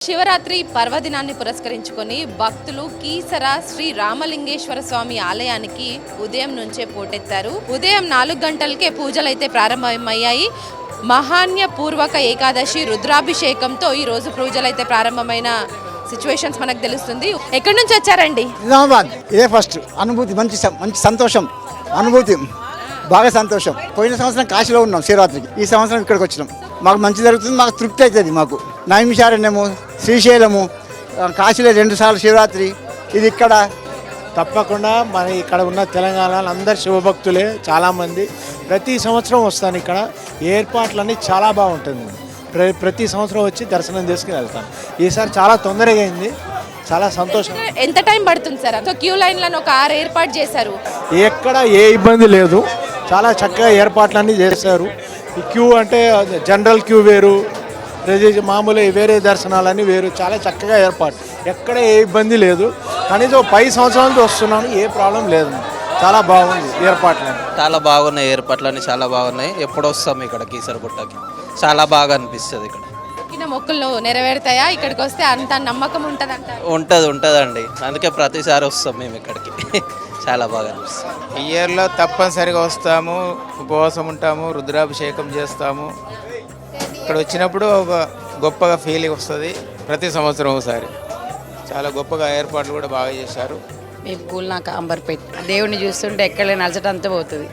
శివరాత్రి పర్వదినాన్ని పురస్కరించుకొని భక్తులు కీసర శ్రీ రామలింగేశ్వర స్వామి ఆలయానికి ఉదయం నుంచే పోటెత్తారు. ఉదయం 4 గంటలకే పూజలైతే ప్రారంభమయ్యాయి. మహాన్య పూర్వక ఏకాదశి రుద్రాభిషేకంతో ఈ రోజు పూజలైతే ప్రారంభమైన సిచ్యువేషన్స్ మనకు తెలుస్తుంది. ఎక్కడి నుంచి వచ్చారండి? నిజామాబాద్. ఇదే ఫస్ట్ అనుభూతి, మంచి సంతోషం అనుభూతి, బాగా సంతోషం. పోయిన సంవత్సరం కాశీలో ఉన్నాం శివరాత్రికి, ఈ సంవత్సరం ఇక్కడికి వచ్చినాం. మాకు మంచి జరుగుతుంది, మాకు తృప్తి అవుతుంది. మాకు నైమిషారణ్యము, శ్రీశైలము, కాశీలో 2 సార్లు శివరాత్రి, ఇది ఇక్కడ. తప్పకుండా మన ఇక్కడ ఉన్న తెలంగాణలో అందరు శివభక్తులే చాలామంది ప్రతి సంవత్సరం వస్తాను. ఇక్కడ ఏర్పాట్లన్నీ చాలా బాగుంటుంది. ప్రతి సంవత్సరం వచ్చి దర్శనం చేసుకుని వెళ్తాను. ఈసారి చాలా తొందరగా అయింది, చాలా సంతోషం. ఎంత టైం పడుతుంది సార్? క్యూ లైన్లను ఒక 6 ఏర్పాటు చేశారు. ఎక్కడ ఏ ఇబ్బంది లేదు, చాలా చక్కగా ఏర్పాట్లన్నీ చేశారు. ఈ క్యూ అంటే జనరల్ క్యూ వేరు, మామూలు వేరే దర్శనాలన్నీ వేరు, చాలా చక్కగా ఏర్పాటు. ఎక్కడ ఏ ఇబ్బంది లేదు. కనీసం 10 సంవత్సరాల నుంచి వస్తున్నాను, ఏ ప్రాబ్లం లేదు. చాలా బాగుంది ఏర్పాట్లన్నీ. చాలా బాగున్నాయి ఏర్పాట్లన్నీ, చాలా బాగున్నాయి. ఎప్పుడు వస్తాం ఇక్కడ కీసరగుట్టకి, చాలా బాగా అనిపిస్తుంది. ఇక్కడ మొక్కులు నెరవేరుతాయా? ఇక్కడికి వస్తే అంత నమ్మకం ఉంటుందండి. అందుకే ప్రతిసారి వస్తాం మేము ఇక్కడికి. చాలా బాగా అనిపిస్తుంది. ఇయర్లో తప్పనిసరిగా వస్తాము, ఉపవాసం ఉంటాము, రుద్రాభిషేకం చేస్తాము. ఇక్కడ వచ్చినప్పుడు ఒక గొప్పగా ఫీలింగ్ వస్తుంది. ప్రతి సంవత్సరం ఒకసారి చాలా గొప్పగా ఏర్పాట్లు కూడా బాగా చేశారు. మేము కూల్నాక అంబర్పేట్ దేవుడిని చూస్తుంటే ఎక్కడ నచ్చటంతా పోతుంది.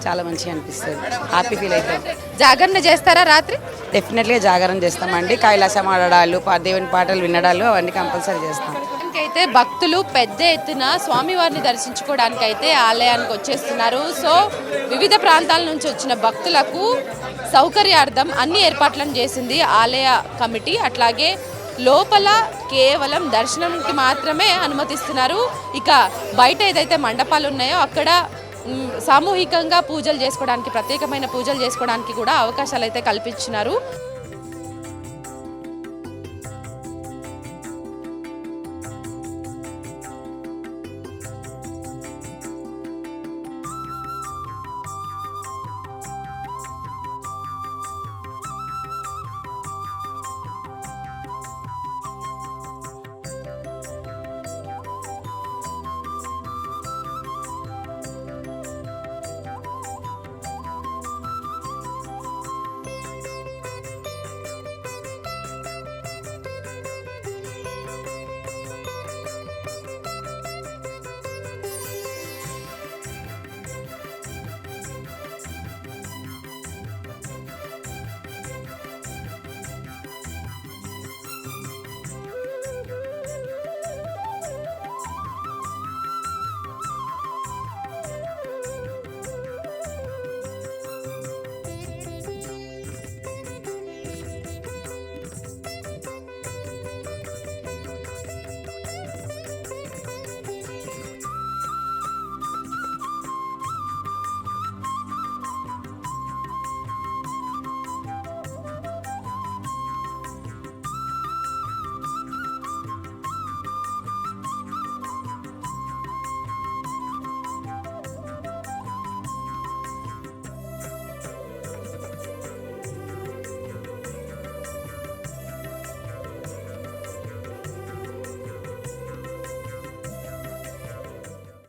చాలా మంచిగా అనిపిస్తుంది, హ్యాపీ ఫీల్ అవుతుంది. జాగరణ చేస్తారా రాత్రి? డెఫినెట్గా జాగరణ చేస్తామండి. కైలాసం ఆడడాలు, దేవుని పాటలు వినడాలు అవన్నీ కంపల్సరీ చేస్తాం. అయితే భక్తులు పెద్ద ఎత్తున స్వామివారిని దర్శించుకోవడానికి అయితే ఆలయానికి వచ్చేస్తున్నారు. సో వివిధ ప్రాంతాల నుంచి వచ్చిన భక్తులకు సౌకర్యార్థం అన్ని ఏర్పాట్లను చేసింది ఆలయ కమిటీ. అట్లాగే లోపల కేవలం దర్శనంకి మాత్రమే అనుమతిస్తున్నారు. ఇక బయట ఏదైతే మండపాలు ఉన్నాయో అక్కడ సామూహికంగా పూజలు చేసుకోవడానికి, ప్రత్యేకమైన పూజలు చేసుకోవడానికి కూడా అవకాశాలు అయితే కల్పించినారు.